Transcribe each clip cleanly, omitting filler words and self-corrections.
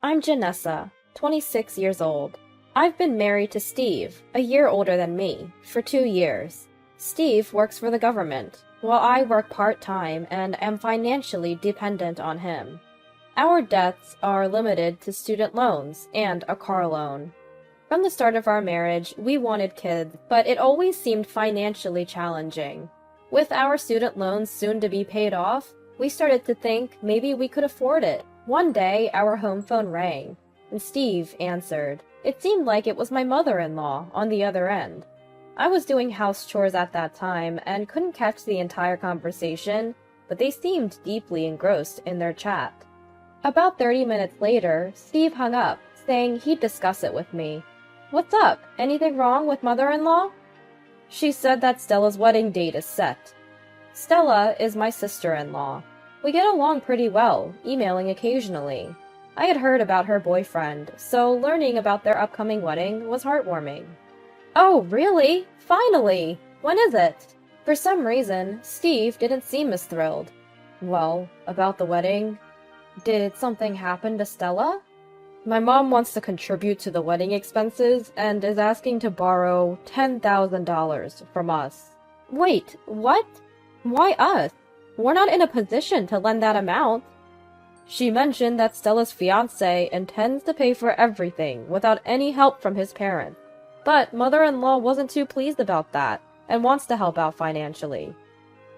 I'm Janessa, 26 years old. I've been married to Steve, a year older than me, for 2 years. Steve works for the government, while I work part-time and am financially dependent on him. Our debts are limited to student loans and a car loan. From the start of our marriage, we wanted kids, but it always seemed financially challenging. With our student loans soon to be paid off, we started to think maybe we could afford it. One day, our home phone rang, and Steve answered. It seemed like it was my mother-in-law on the other end. I was doing house chores at that time and couldn't catch the entire conversation, but they seemed deeply engrossed in their chat. About 30 minutes later, Steve hung up, saying he'd discuss it with me. "What's up? Anything wrong with mother-in-law?" She said that Stella's wedding date is set. Stella is my sister-in-law. We get along pretty well, emailing occasionally. I had heard about her boyfriend, so learning about their upcoming wedding was heartwarming. "Oh, really? Finally! When is it?" For some reason, Steve didn't seem as thrilled. "Well, about the wedding? Did something happen to Stella? My mom wants to contribute to the wedding expenses and is asking to borrow $10,000 from us." "Wait, what? Why us? We're not in a position to lend that amount." She mentioned that Stella's fiancé intends to pay for everything without any help from his parents. But mother-in-law wasn't too pleased about that and wants to help out financially.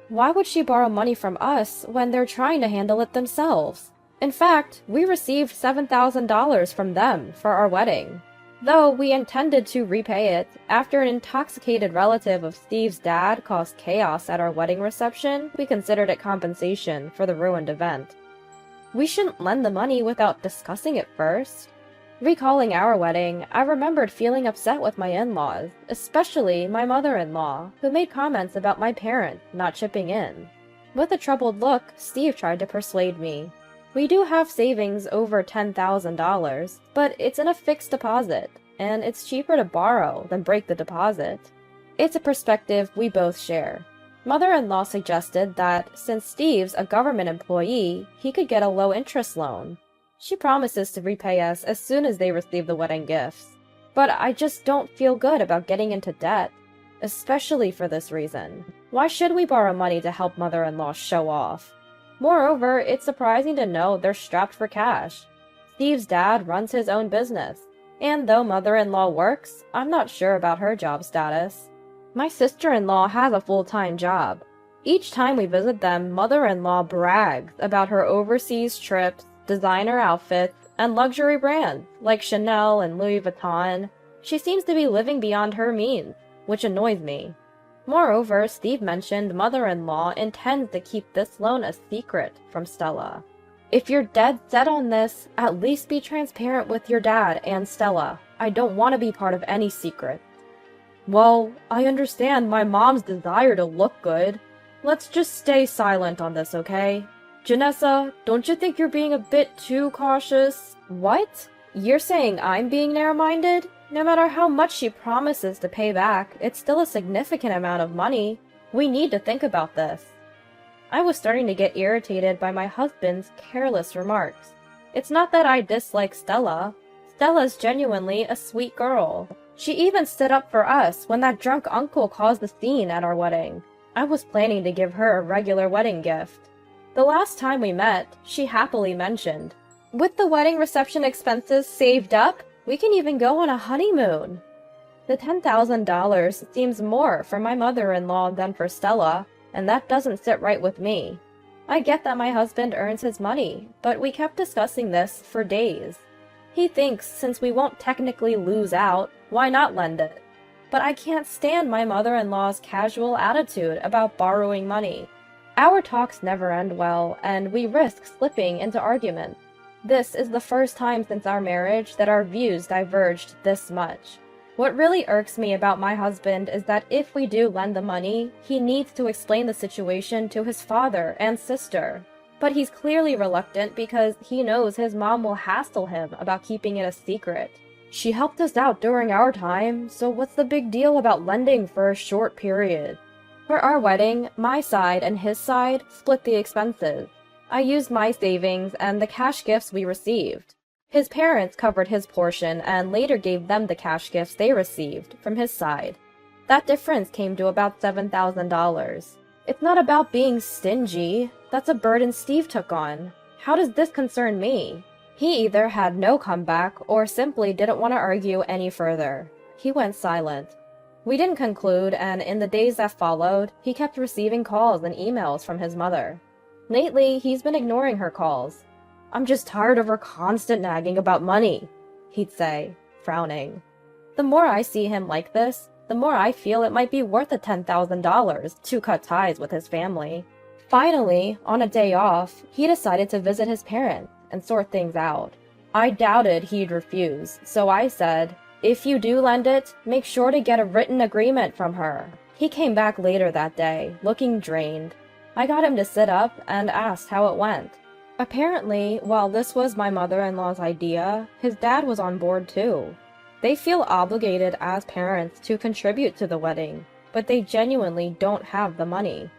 Why would she borrow money from us when they're trying to handle it themselves? In fact, we received $7,000 from them for our wedding. Though we intended to repay it, after an intoxicated relative of Steve's dad caused chaos at our wedding reception, we considered it compensation for the ruined event. We shouldn't lend the money without discussing it first. Recalling our wedding, I remembered feeling upset with my in-laws, especially my mother-in-law, who made comments about my parents not chipping in. With a troubled look, Steve tried to persuade me. We do have savings over $10,000, but it's in a fixed deposit, and it's cheaper to borrow than break the deposit. It's a perspective we both share. Mother-in-law suggested that since Steve's a government employee, he could get a low-interest loan. She promises to repay us as soon as they receive the wedding gifts. But I just don't feel good about getting into debt, especially for this reason. Why should we borrow money to help mother-in-law show off? Moreover, it's surprising to know they're strapped for cash. Steve's dad runs his own business, and though mother-in-law works, I'm not sure about her job status. My sister-in-law has a full-time job. Each time we visit them, mother-in-law brags about her overseas trips, designer outfits, and luxury brands like Chanel and Louis Vuitton. She seems to be living beyond her means, which annoys me. Moreover, Steve mentioned mother-in-law intends to keep this loan a secret from Stella. If you're dead set on this, at least be transparent with your dad and Stella. I don't want to be part of any secret. Well, I understand my mom's desire to look good. Let's just stay silent on this, okay? Janessa, don't you think you're being a bit too cautious? What? You're saying I'm being narrow-minded? No matter how much she promises to pay back, it's still a significant amount of money. We need to think about this. I was starting to get irritated by my husband's careless remarks. It's not that I dislike Stella. Stella's genuinely a sweet girl. She even stood up for us when that drunk uncle caused the scene at our wedding. I was planning to give her a regular wedding gift. The last time we met, she happily mentioned, "With the wedding reception expenses saved up, we can even go on a honeymoon." The $10,000 seems more for my mother-in-law than for Stella, and that doesn't sit right with me. I get that my husband earns his money, but we kept discussing this for days. He thinks since we won't technically lose out, why not lend it? But I can't stand my mother-in-law's casual attitude about borrowing money. Our talks never end well, and we risk slipping into arguments. This is the first time since our marriage that our views diverged this much. What really irks me about my husband is that if we do lend the money, he needs to explain the situation to his father and sister. But he's clearly reluctant because he knows his mom will hassle him about keeping it a secret. She helped us out during our time, so what's the big deal about lending for a short period? For our wedding, my side and his side split the expenses. I used my savings and the cash gifts we received. His parents covered his portion and later gave them the cash gifts they received from his side. That difference came to about $7,000. It's not about being stingy. That's a burden Steve took on. How does this concern me? He either had no comeback or simply didn't want to argue any further. He went silent. We didn't conclude, and in the days that followed, he kept receiving calls and emails from his mother. Lately, he's been ignoring her calls. "I'm just tired of her constant nagging about money," he'd say, frowning. The more I see him like this, the more I feel it might be worth the $10,000 to cut ties with his family. Finally, on a day off, he decided to visit his parents and sort things out. I doubted he'd refuse, so I said, "If you do lend it, make sure to get a written agreement from her." He came back later that day, looking drained. I got him to sit up and asked how it went. Apparently, while this was my mother-in-law's idea, his dad was on board too. They feel obligated as parents to contribute to the wedding, but they genuinely don't have the money.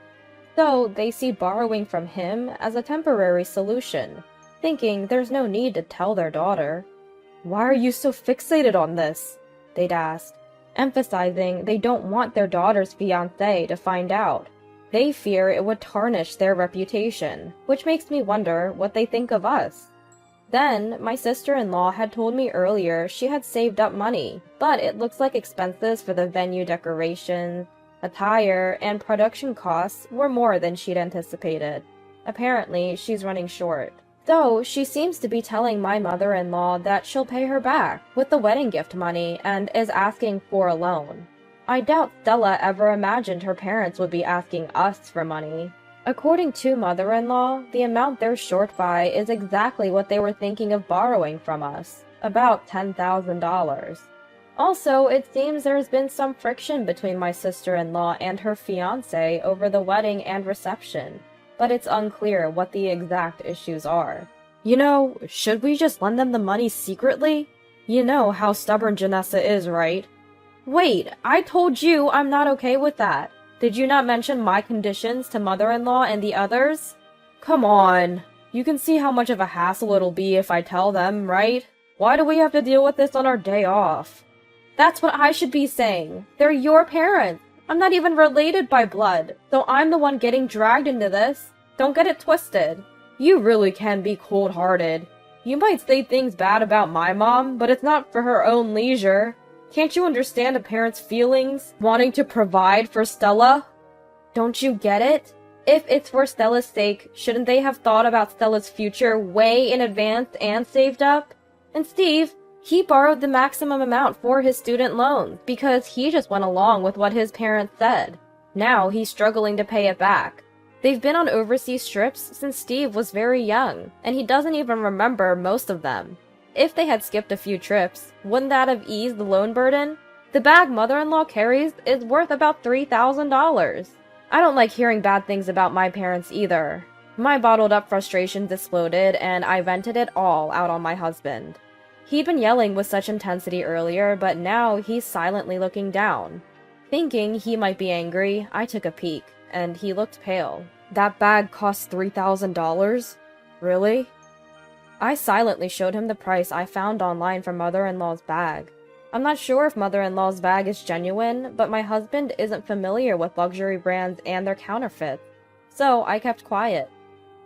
So they see borrowing from him as a temporary solution, thinking there's no need to tell their daughter. "Why are you so fixated on this?" they'd ask, emphasizing they don't want their daughter's fiancé to find out. They fear it would tarnish their reputation, which makes me wonder what they think of us. Then, my sister-in-law had told me earlier she had saved up money, but it looks like expenses for the venue decorations, attire, and production costs were more than she'd anticipated. Apparently, she's running short. Though, she seems to be telling my mother-in-law that she'll pay her back with the wedding gift money and is asking for a loan. I doubt Stella ever imagined her parents would be asking us for money. According to mother-in-law, the amount they're short by is exactly what they were thinking of borrowing from us, about $10,000. Also, it seems there's been some friction between my sister-in-law and her fiancé over the wedding and reception, but it's unclear what the exact issues are. "You know, should we just lend them the money secretly? You know how stubborn Janessa is, right?" "Wait, I told you I'm not okay with that. Did you not mention my conditions to mother-in-law and the others?" "Come on. You can see how much of a hassle it'll be if I tell them, right? Why do we have to deal with this on our day off?" "That's what I should be saying. They're your parents. I'm not even related by blood, so I'm the one getting dragged into this. Don't get it twisted." "You really can be cold-hearted. You might say things bad about my mom, but it's not for her own leisure. Can't you understand a parent's feelings, wanting to provide for Stella?" "Don't you get it? If it's for Stella's sake, shouldn't they have thought about Stella's future way in advance and saved up? And Steve, he borrowed the maximum amount for his student loans because he just went along with what his parents said. Now he's struggling to pay it back. They've been on overseas trips since Steve was very young, and he doesn't even remember most of them. If they had skipped a few trips, wouldn't that have eased the loan burden? The bag mother-in-law carries is worth about $3,000. I don't like hearing bad things about my parents either. My bottled-up frustrations exploded, and I vented it all out on my husband. He'd been yelling with such intensity earlier, but now he's silently looking down. Thinking he might be angry, I took a peek, and he looked pale. "That bag cost $3,000? Really?" I silently showed him the price I found online for mother-in-law's bag. I'm not sure if mother-in-law's bag is genuine, but my husband isn't familiar with luxury brands and their counterfeits, so I kept quiet.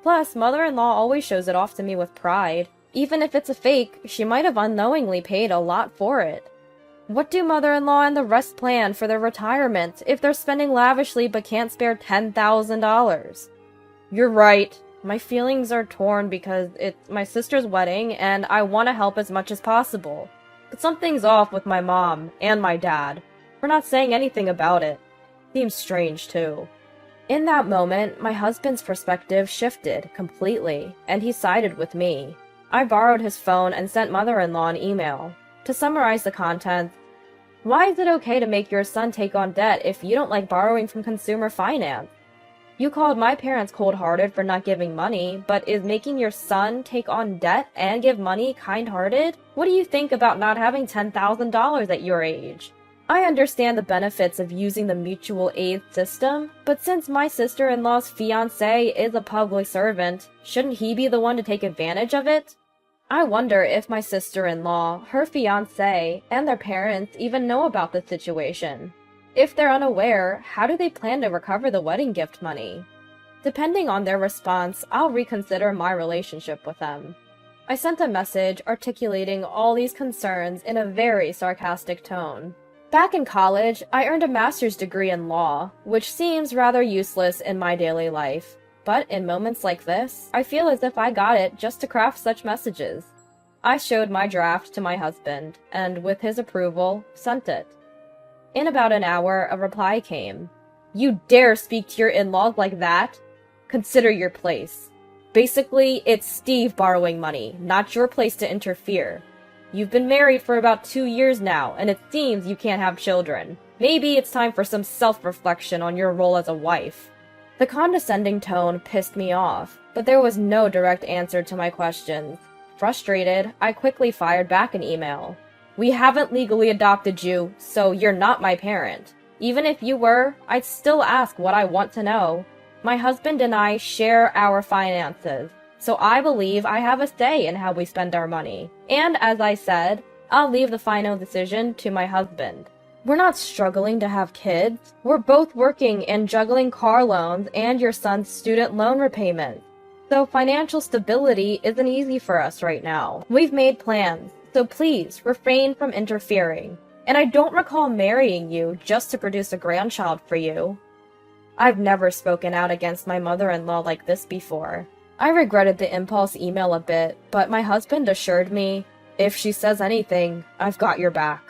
Plus, mother-in-law always shows it off to me with pride. Even if it's a fake, she might have unknowingly paid a lot for it. What do mother-in-law and the rest plan for their retirement if they're spending lavishly but can't spare $10,000? You're right. My feelings are torn because it's my sister's wedding and I want to help as much as possible. But something's off with my mom and my dad. We're not saying anything about it. Seems strange, too. In that moment, my husband's perspective shifted completely, and he sided with me. I borrowed his phone and sent mother-in-law an email. To summarize the contents, why is it okay to make your son take on debt if you don't like borrowing from consumer finance? You called my parents cold-hearted for not giving money, but is making your son take on debt and give money kind-hearted? What do you think about not having $10,000 at your age? I understand the benefits of using the mutual aid system, but since my sister-in-law's fiancé is a public servant, shouldn't he be the one to take advantage of it? I wonder if my sister-in-law, her fiancé, and their parents even know about the situation. If they're unaware, how do they plan to recover the wedding gift money? Depending on their response, I'll reconsider my relationship with them. I sent a message articulating all these concerns in a very sarcastic tone. Back in college, I earned a master's degree in law, which seems rather useless in my daily life. But in moments like this, I feel as if I got it just to craft such messages. I showed my draft to my husband, and with his approval, sent it. In about an hour, a reply came. "You dare speak to your in-laws like that? Consider your place. Basically, it's Steve borrowing money, not your place to interfere. You've been married for about 2 years now, and it seems you can't have children. Maybe it's time for some self-reflection on your role as a wife." The condescending tone pissed me off, but there was no direct answer to my questions. Frustrated, I quickly fired back an email. "We haven't legally adopted you, so you're not my parent. Even if you were, I'd still ask what I want to know. My husband and I share our finances, so I believe I have a say in how we spend our money. And as I said, I'll leave the final decision to my husband. We're not struggling to have kids. We're both working and juggling car loans and your son's student loan repayment. So financial stability isn't easy for us right now. We've made plans, so please refrain from interfering. And I don't recall marrying you just to produce a grandchild for you." I've never spoken out against my mother-in-law like this before. I regretted the impulse email a bit, but my husband assured me, "If she says anything, I've got your back."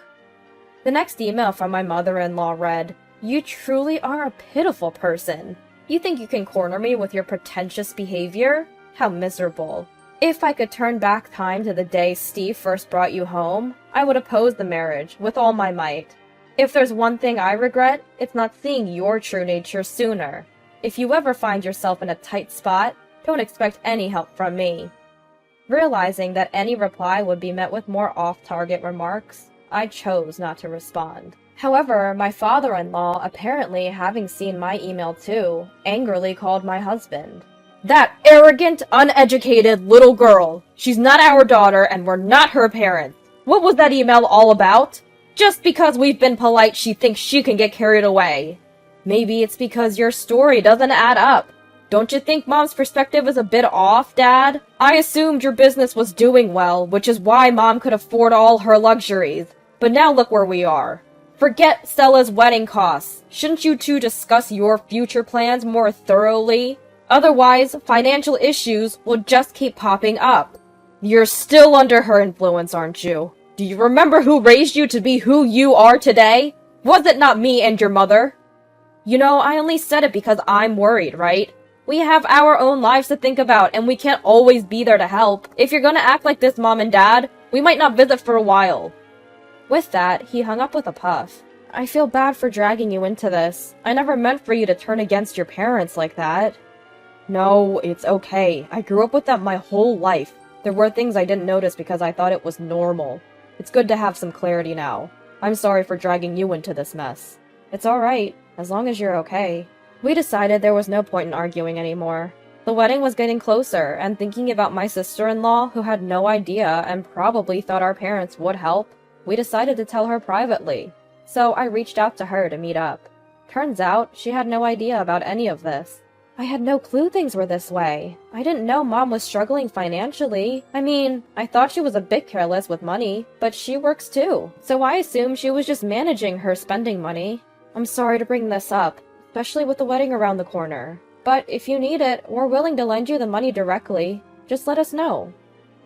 The next email from my mother-in-law read, "You truly are a pitiful person. You think you can corner me with your pretentious behavior? How miserable. If I could turn back time to the day Steve first brought you home, I would oppose the marriage with all my might. If there's one thing I regret, it's not seeing your true nature sooner. If you ever find yourself in a tight spot, don't expect any help from me." Realizing that any reply would be met with more off-target remarks, I chose not to respond. However, my father-in-law, apparently having seen my email too, angrily called my husband. "That arrogant, uneducated little girl! She's not our daughter, and we're not her parents! What was that email all about? Just because we've been polite, she thinks she can get carried away. Maybe it's because your story doesn't add up. Don't you think Mom's perspective is a bit off, Dad? I assumed your business was doing well, which is why Mom could afford all her luxuries. But now look where we are. Forget Stella's wedding costs. Shouldn't you two discuss your future plans more thoroughly? Otherwise, financial issues will just keep popping up. You're still under her influence, aren't you? Do you remember who raised you to be who you are today? Was it not me and your mother? You know, I only said it because I'm worried, right? We have our own lives to think about, and we can't always be there to help. If you're gonna act like this, Mom and Dad, we might not visit for a while." With that, he hung up with a puff. "I feel bad for dragging you into this. I never meant for you to turn against your parents like that." "No, it's okay. I grew up with them my whole life. There were things I didn't notice because I thought it was normal. It's good to have some clarity now. I'm sorry for dragging you into this mess." "It's alright, as long as you're okay." We decided there was no point in arguing anymore. The wedding was getting closer, and thinking about my sister-in-law, who had no idea and probably thought our parents would help, we decided to tell her privately. So I reached out to her to meet up. Turns out, she had no idea about any of this. I had no clue things were this way. I didn't know Mom was struggling financially. I mean, I thought she was a bit careless with money, but she works too. So I assumed she was just managing her spending money. I'm sorry to bring this up, especially with the wedding around the corner. But if you need it, we're willing to lend you the money directly. Just let us know."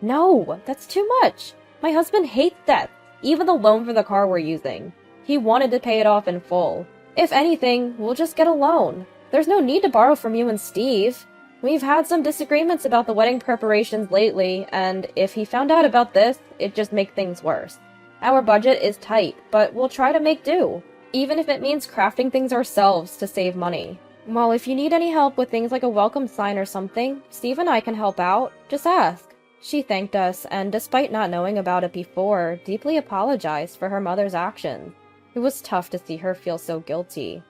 "No, that's too much. My husband hates debt, even the loan for the car we're using. He wanted to pay it off in full. If anything, we'll just get a loan. There's no need to borrow from you and Steve. We've had some disagreements about the wedding preparations lately, and if he found out about this, it'd just make things worse. Our budget is tight, but we'll try to make do, even if it means crafting things ourselves to save money. Well, if you need any help with things like a welcome sign or something, Steve and I can help out. Just ask." She thanked us, and despite not knowing about it before, deeply apologized for her mother's actions. It was tough to see her feel so guilty.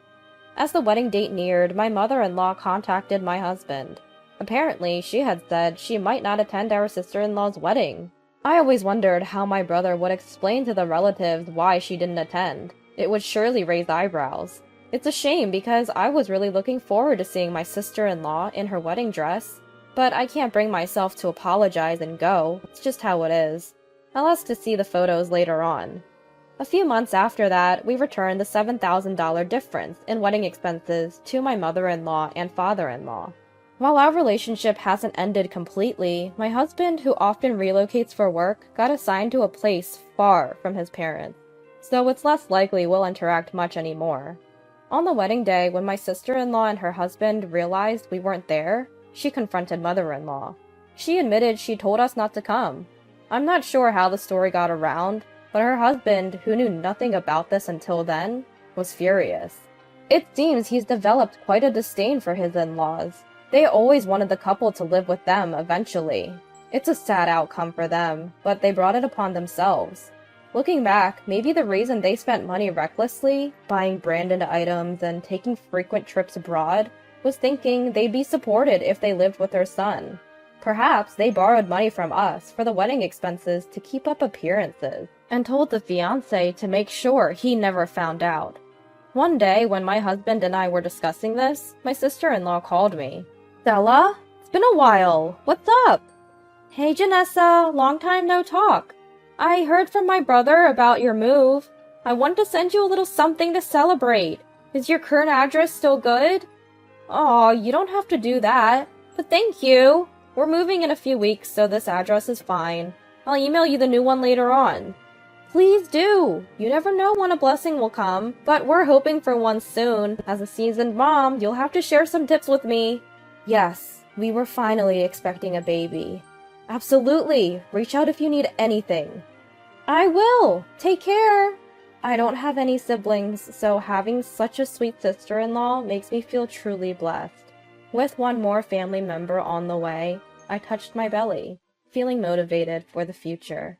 As the wedding date neared, my mother-in-law contacted my husband. Apparently, she had said she might not attend our sister-in-law's wedding. I always wondered how my brother would explain to the relatives why she didn't attend. It would surely raise eyebrows. It's a shame because I was really looking forward to seeing my sister-in-law in her wedding dress. But I can't bring myself to apologize and go. It's just how it is. I'll ask to see the photos later on. A few months after that, we returned the $7,000 difference in wedding expenses to my mother-in-law and father-in-law. While our relationship hasn't ended completely, my husband, who often relocates for work, got assigned to a place far from his parents, so it's less likely we'll interact much anymore. On the wedding day, when my sister-in-law and her husband realized we weren't there, she confronted mother-in-law. She admitted she told us not to come. I'm not sure how the story got around, but her husband, who knew nothing about this until then, was furious. It seems he's developed quite a disdain for his in-laws. They always wanted the couple to live with them eventually. It's a sad outcome for them, but they brought it upon themselves. Looking back, maybe the reason they spent money recklessly, buying branded items and taking frequent trips abroad, was thinking they'd be supported if they lived with their son. Perhaps they borrowed money from us for the wedding expenses to keep up appearances, and told the fiancé to make sure he never found out. One day, when my husband and I were discussing this, my sister-in-law called me. Stella? It's been a while. What's up? Hey, Janessa. Long time no talk. I heard from my brother about your move. I wanted to send you a little something to celebrate. Is your current address still good? Aw, you don't have to do that. But thank you. We're moving in a few weeks, so this address is fine. I'll email you the new one later on. Please do. You never know when a blessing will come, but we're hoping for one soon. As a seasoned mom, you'll have to share some tips with me. Yes, we were finally expecting a baby. Absolutely. Reach out if you need anything. I will. Take care. I don't have any siblings, so having such a sweet sister-in-law makes me feel truly blessed. With one more family member on the way, I touched my belly, feeling motivated for the future.